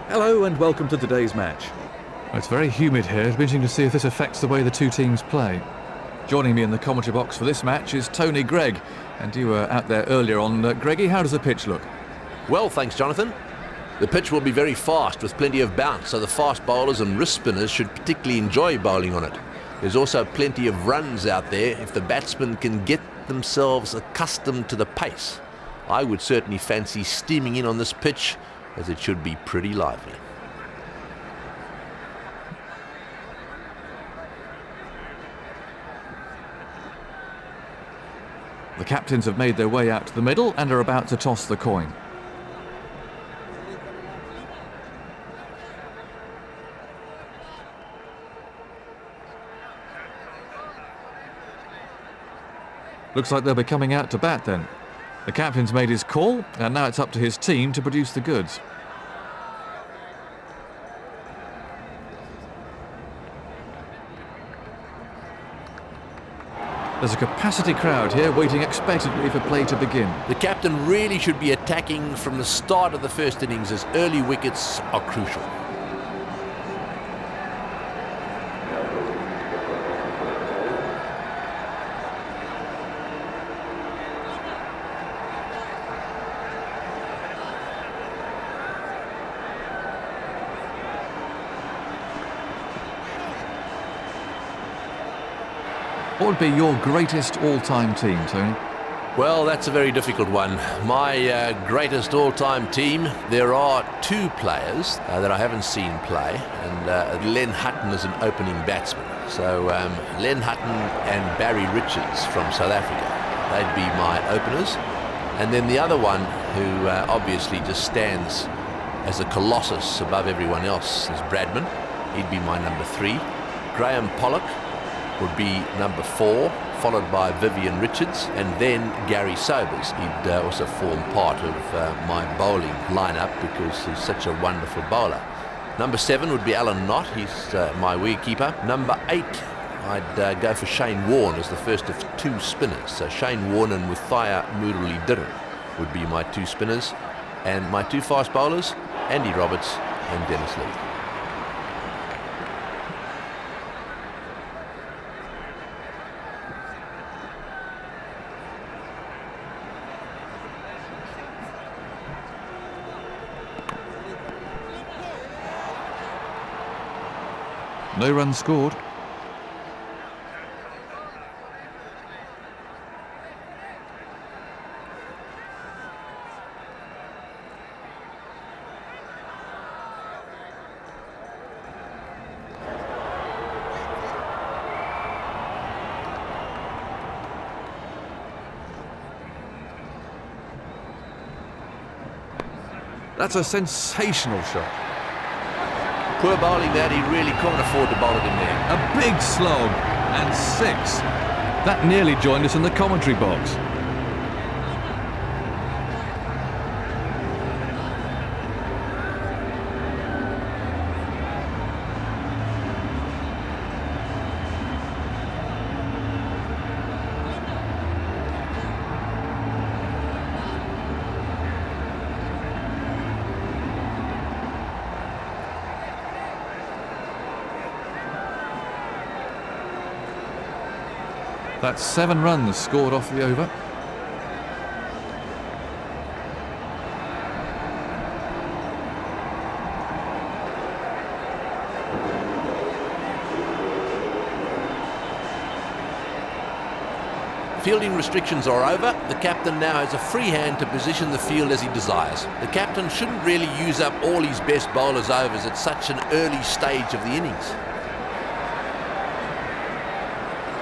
Hello and welcome to today's match. It's very humid here. It'll be interesting to see if this affects the way the two teams play. Joining me in the commentary box for this match is Tony Gregg. And you were out there earlier on. Greggy, how does the pitch look? Well, thanks, Jonathan. The pitch will be very fast with plenty of bounce, so the fast bowlers and wrist spinners should particularly enjoy bowling on it. There's also plenty of runs out there if the batsmen can get themselves accustomed to the pace. I would certainly fancy steaming in on this pitch, as it should be pretty lively. The captains have made their way out to the middle and are about to toss the coin. Looks like they'll be coming out to bat then. The captain's made his call, and now it's up to his team to produce the goods. There's a capacity crowd here waiting expectantly for play to begin. The captain really should be attacking from the start of the first innings, as early wickets are crucial. What would be your greatest all-time team, Tony? Well, that's a very difficult one. My greatest all-time team, there are two players that I haven't seen play, and Len Hutton is an opening batsman. So Len Hutton and Barry Richards from South Africa, they'd be my openers. And then the other one, who obviously just stands as a colossus above everyone else, is Bradman. He'd be my number 3. Graham Pollock would be number 4, followed by Vivian Richards, and then Gary Sobers. He'd also form part of my bowling lineup because he's such a wonderful bowler. Number 7 would be Alan Knott. He's my wicketkeeper. Number 8, I'd go for Shane Warne as the first of 2 spinners. So Shane Warne and Muthaiya Muralidharan would be my 2 spinners. And my 2 fast bowlers, Andy Roberts and Dennis Lee. No runs scored. That's a sensational shot. Poor bowling that, he really can't afford to bowl it in there. A big slog, and 6. That nearly joined us in the commentary box. That's 7 runs scored off the over. Fielding restrictions are over. The captain now has a free hand to position the field as he desires. The captain shouldn't really use up all his best bowlers' overs at such an early stage of the innings.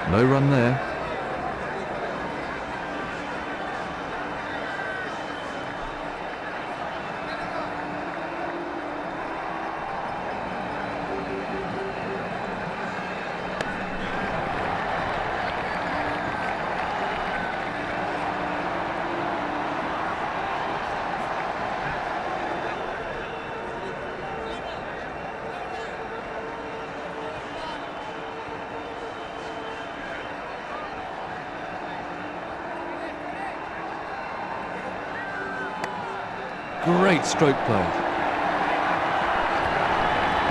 No run there. Great stroke play.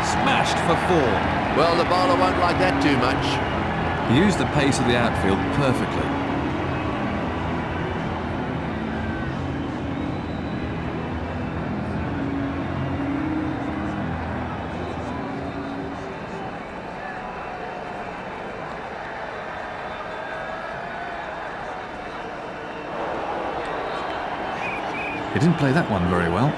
Smashed for 4. Well, the bowler won't like that too much. He used the pace of the outfield perfectly. He didn't play that one very well.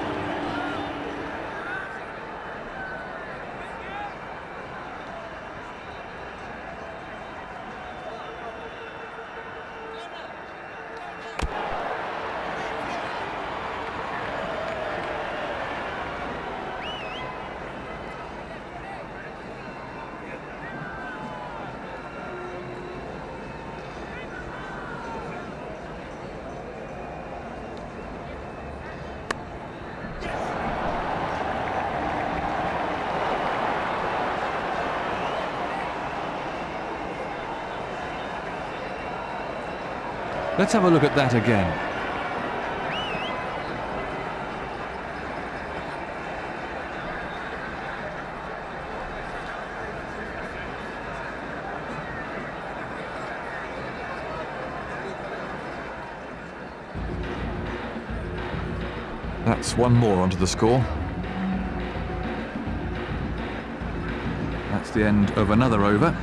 Let's have a look at that again. That's one more onto the score. That's the end of another over.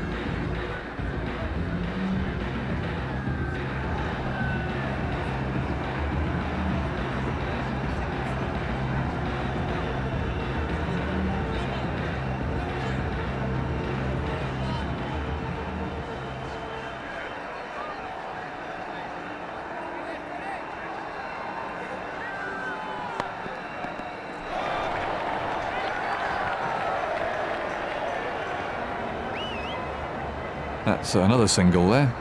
That's another single there.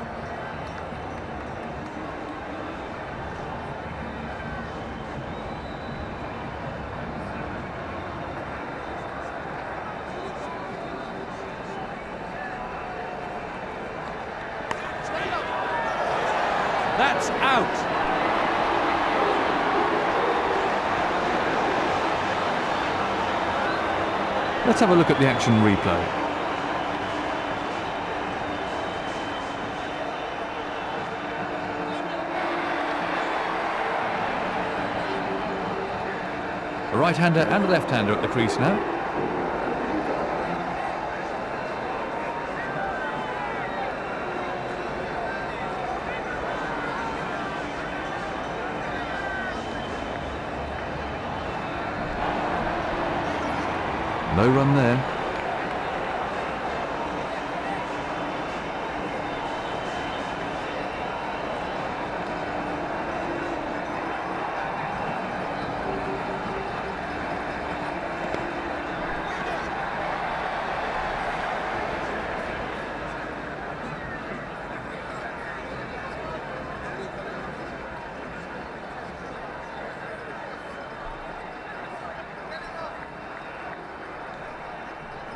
That's out. Let's have a look at the action replay. A right-hander and a left-hander at the crease now. No run there.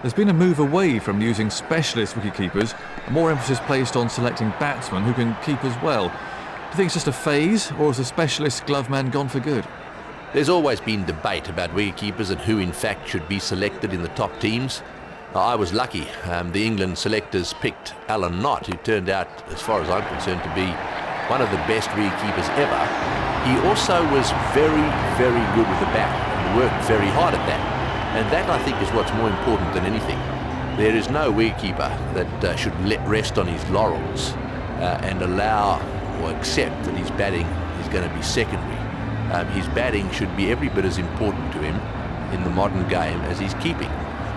There's been a move away from using specialist wicketkeepers, and more emphasis placed on selecting batsmen who can keep as well. Do you think it's just a phase, or has the specialist glove man gone for good? There's always been debate about wicketkeepers and who in fact should be selected in the top teams. I was lucky. The England selectors picked Alan Knott, who turned out, as far as I'm concerned, to be one of the best wicketkeepers ever. He also was very, very good with the bat and worked very hard at that. And that, I think, is what's more important than anything. There is no wicketkeeper that should rest on his laurels and allow or accept that his batting is going to be secondary. His batting should be every bit as important to him in the modern game as his keeping.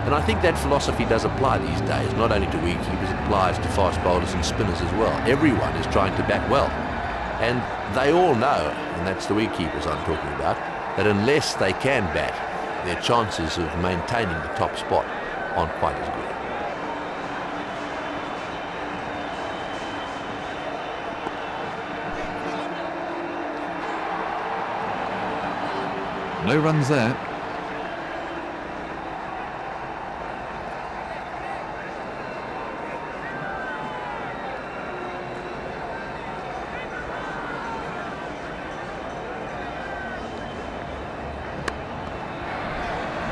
And I think that philosophy does apply these days, not only to wicketkeepers, it applies to fast bowlers and spinners as well. Everyone is trying to bat well. And they all know, and that's the wicketkeepers I'm talking about, that unless they can bat, their chances of maintaining the top spot aren't quite as good. No runs there.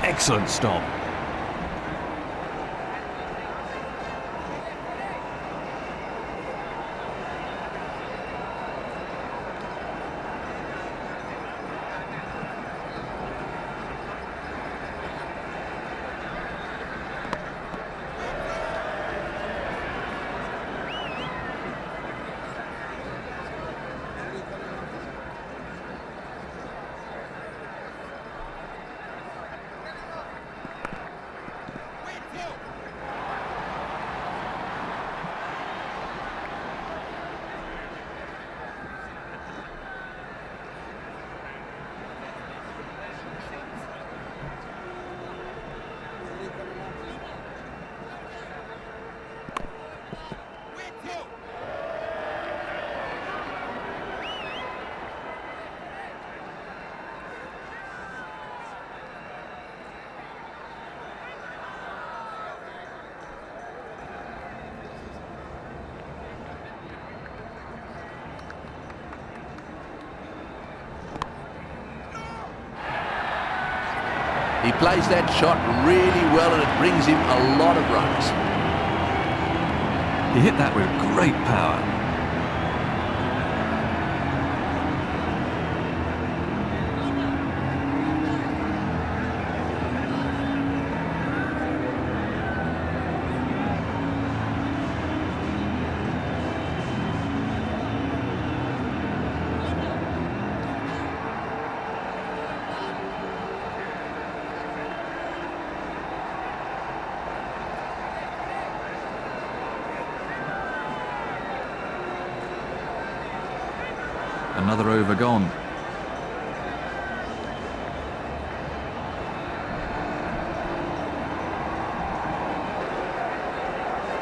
Excellent stop. He plays that shot really well and it brings him a lot of runs. He hit that with great power. Another over gone.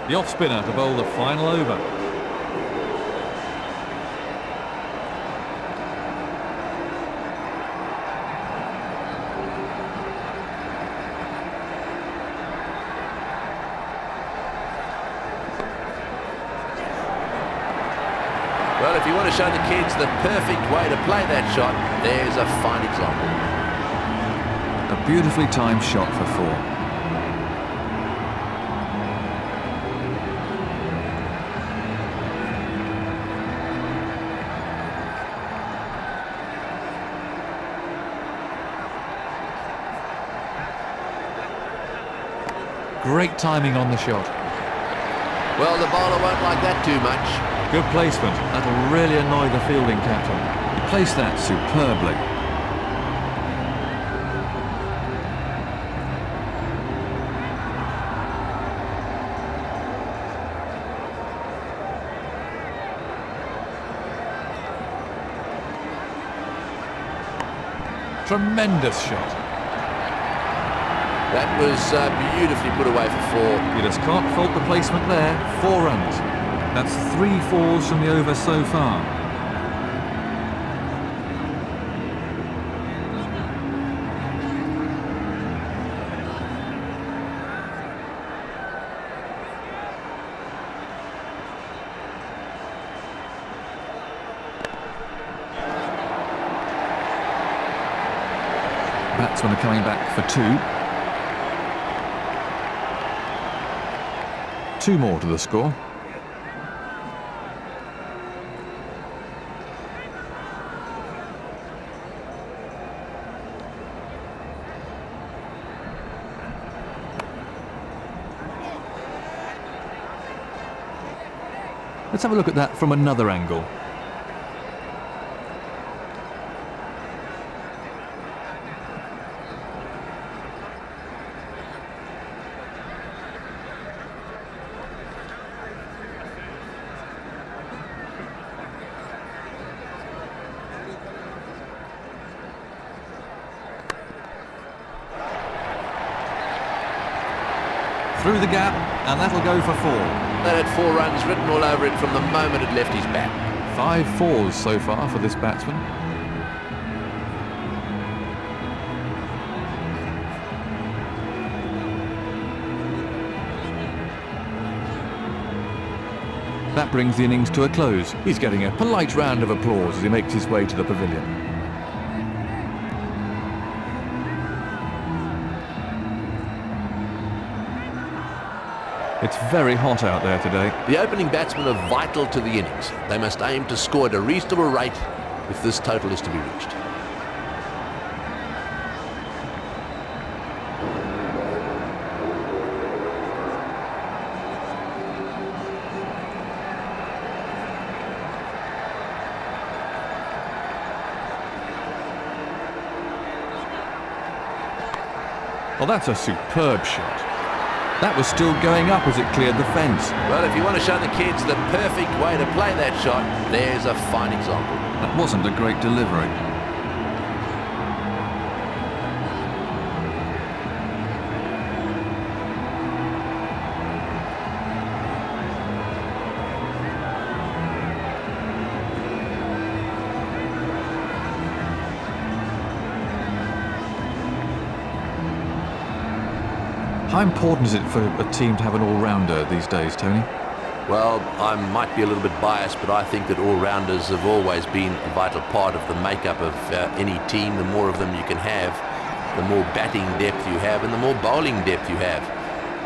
The off spinner to bowl the final over. Well, if you want to show the kids the perfect way to play that shot, there's a fine example. A beautifully timed shot for 4. Great timing on the shot. Well, the bowler won't like that too much. Good placement. That'll really annoy the fielding captain. He placed that superbly. Tremendous shot. That was beautifully put away for 4. You just can't fault the placement there. 4 runs. That's 3 4s from the over so far. Batsmen are coming back for 2. 2 more to the score. Let's have a look at that from another angle. Through the gap, and that'll go for 4. That had 4 runs written all over it from the moment it left his bat. 5 4s so far for this batsman. That brings the innings to a close. He's getting a polite round of applause as he makes his way to the pavilion. It's very hot out there today. The opening batsmen are vital to the innings. They must aim to score at a reasonable rate if this total is to be reached. Well, that's a superb shot. That was still going up as it cleared the fence. Well, if you want to show the kids the perfect way to play that shot, there's a fine example. That wasn't a great delivery. How important is it for a team to have an all-rounder these days, Tony? Well, I might be a little bit biased, but I think that all-rounders have always been a vital part of the makeup of any team. The more of them you can have, the more batting depth you have and the more bowling depth you have.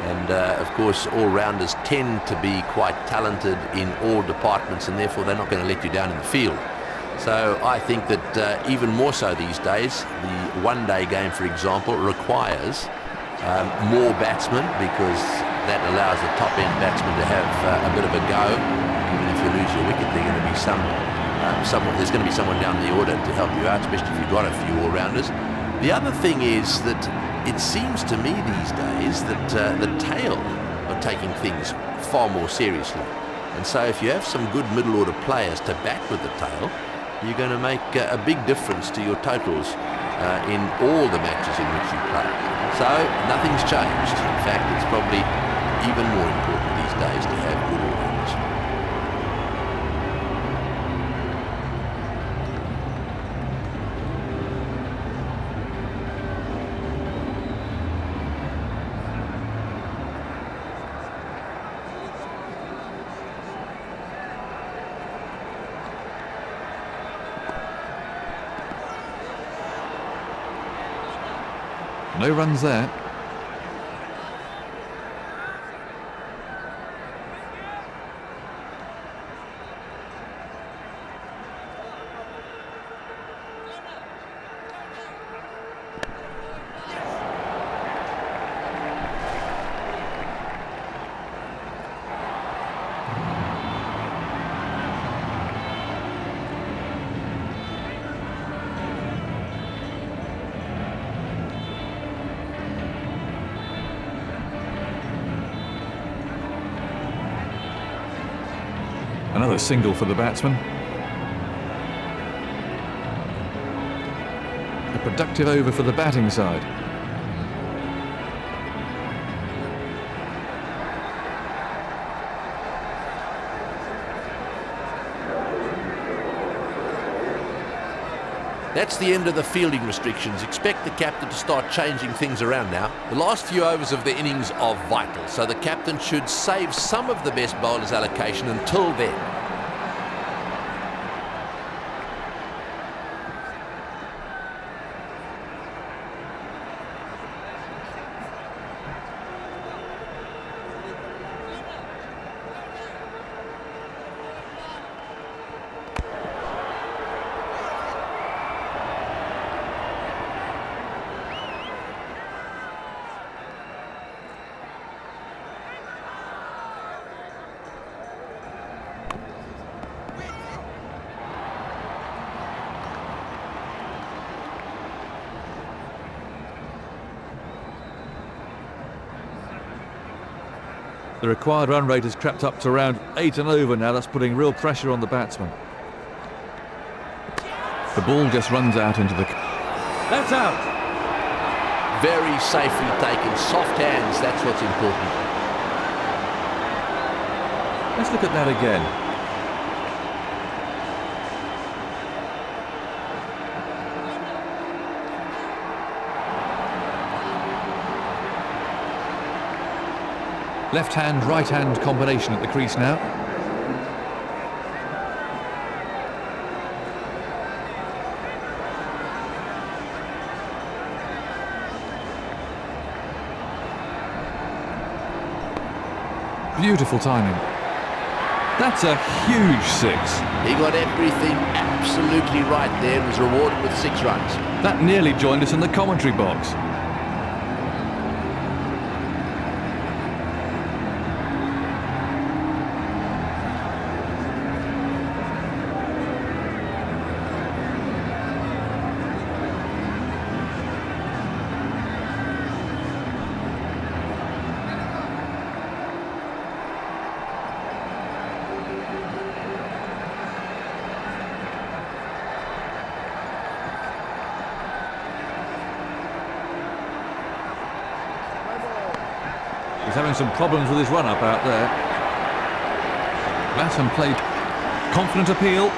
And of course, all-rounders tend to be quite talented in all departments, and therefore they're not going to let you down in the field. So I think that even more so these days, the one-day game, for example, requires more batsmen, because that allows the top-end batsmen to have a bit of a go. Even if you lose your wicket, there's going to be someone down the order to help you out, especially if you've got a few all-rounders. The other thing is that it seems to me these days that the tail are taking things far more seriously. And so if you have some good middle order players to back with the tail, you're going to make a big difference to your totals in all the matches in which you play. So nothing's changed. In fact, it's probably even more important these days to have good all-rounders. No runs there. Another single for the batsman. A productive over for the batting side. That's the end of the fielding restrictions. Expect the captain to start changing things around now. The last few overs of the innings are vital, so the captain should save some of the best bowlers' allocation until then. The required run rate has crept up to around 8 and over now. That's putting real pressure on the batsman. The ball just runs out into the... That's out. Very safely taken. Soft hands, that's what's important. Let's look at that again. Left hand, right hand combination at the crease now. Beautiful timing. That's a huge six. He got everything absolutely right there and was rewarded with 6 runs. That nearly joined us in the commentary box. He's having some problems with his run-up out there. Batsman played. Confident appeal.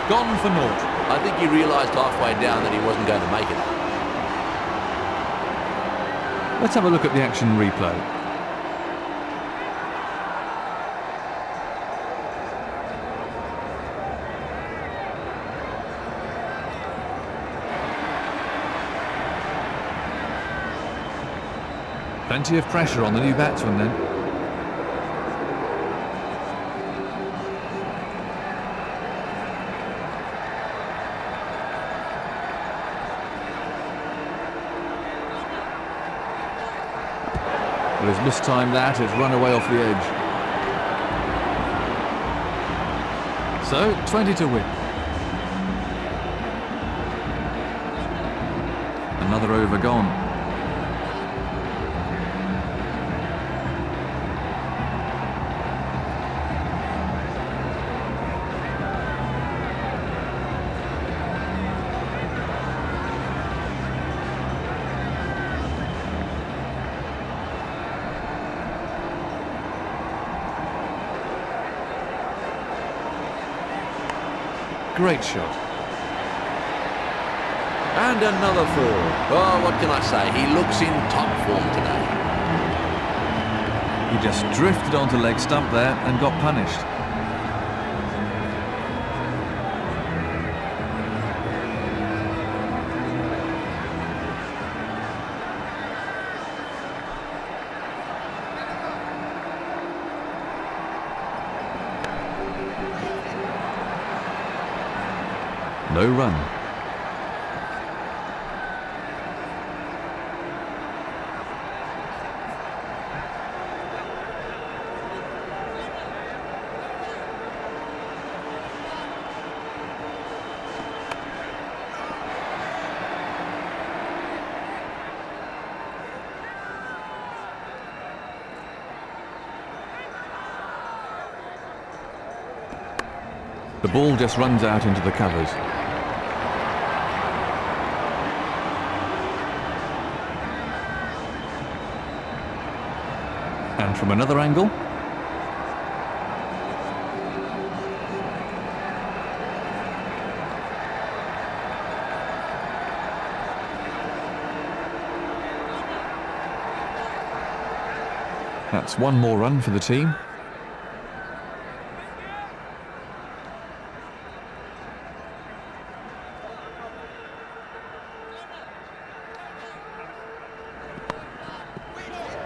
Gone for naught. I think he realised halfway down that he wasn't going to make it. Let's have a look at the action replay. Plenty of pressure on the new batsman then. Well, he's mistimed that, it's run away off the edge. So, 20 to win. Another over gone. Great shot. And another four. Oh, what can I say? He looks in top form today. He just drifted onto leg stump there and got punished. No run. The ball just runs out into the covers. And from another angle. That's one more run for the team.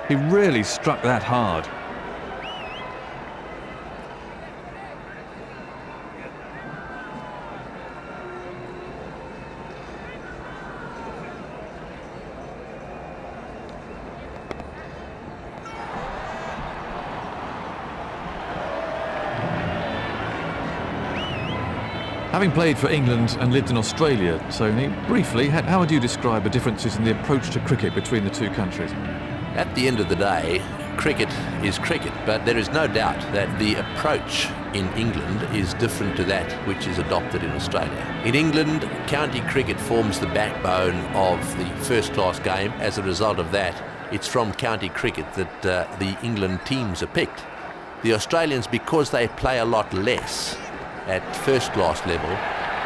He really struck that hard. Having played for England and lived in Australia, Tony, briefly, how would you describe the differences in the approach to cricket between the two countries? At the end of the day, cricket is cricket, but there is no doubt that the approach in England is different to that which is adopted in Australia. In England, county cricket forms the backbone of the first-class game. As a result of that, it's from county cricket that the England teams are picked. The Australians, because they play a lot less at first-class level,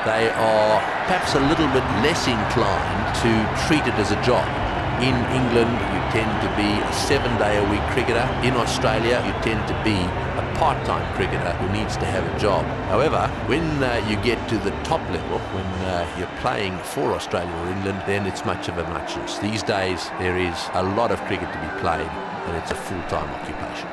they are perhaps a little bit less inclined to treat it as a job. In England, you tend to be a 7-day-a-week cricketer. In Australia, you tend to be a part-time cricketer who needs to have a job. However, when you get to the top level, when you're playing for Australia or England, then it's much of a muchness. These days, there is a lot of cricket to be played, and it's a full-time occupation.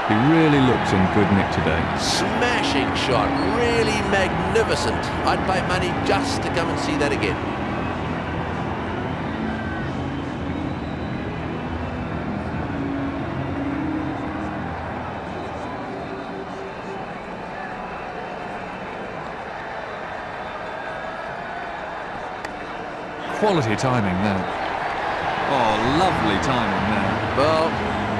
He really looks in good nick today. Smashing shot, really magnificent. I'd pay money just to come and see that again. Quality timing there. Oh, lovely timing there. Well,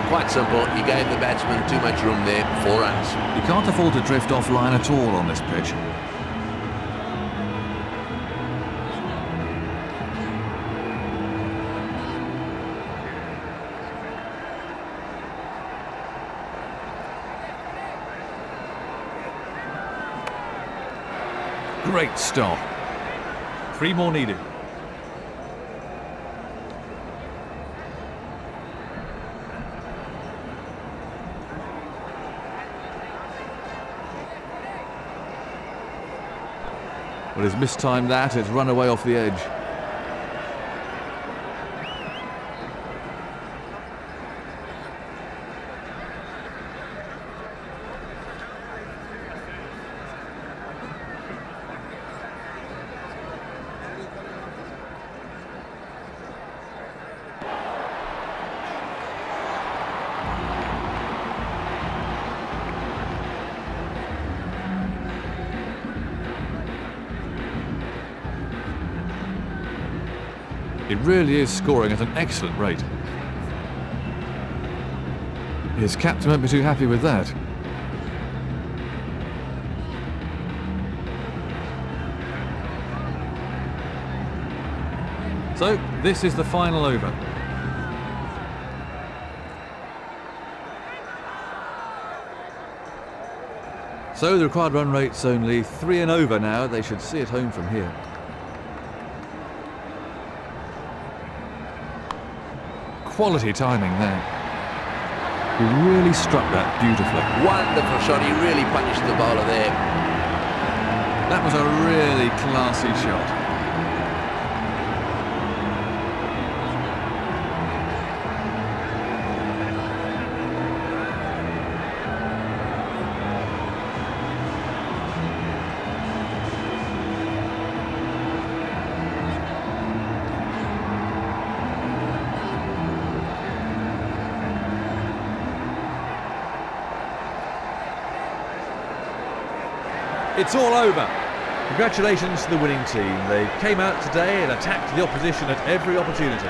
quite simple. He gave the batsman too much room there. 4 runs. You can't afford to drift offline at all on this pitch. Great stop. 3 more needed. Well, he's mistimed that, it's run away off the edge. It really is scoring at an excellent rate. His captain won't be too happy with that. So, this is the final over. So the required run rate's only 3 and over now. They should see it home from here. Quality timing there. He really struck that beautifully. Wonderful shot. He really punished the bowler there. That was a really classy shot. It's all over. Congratulations to the winning team. They came out today and attacked the opposition at every opportunity.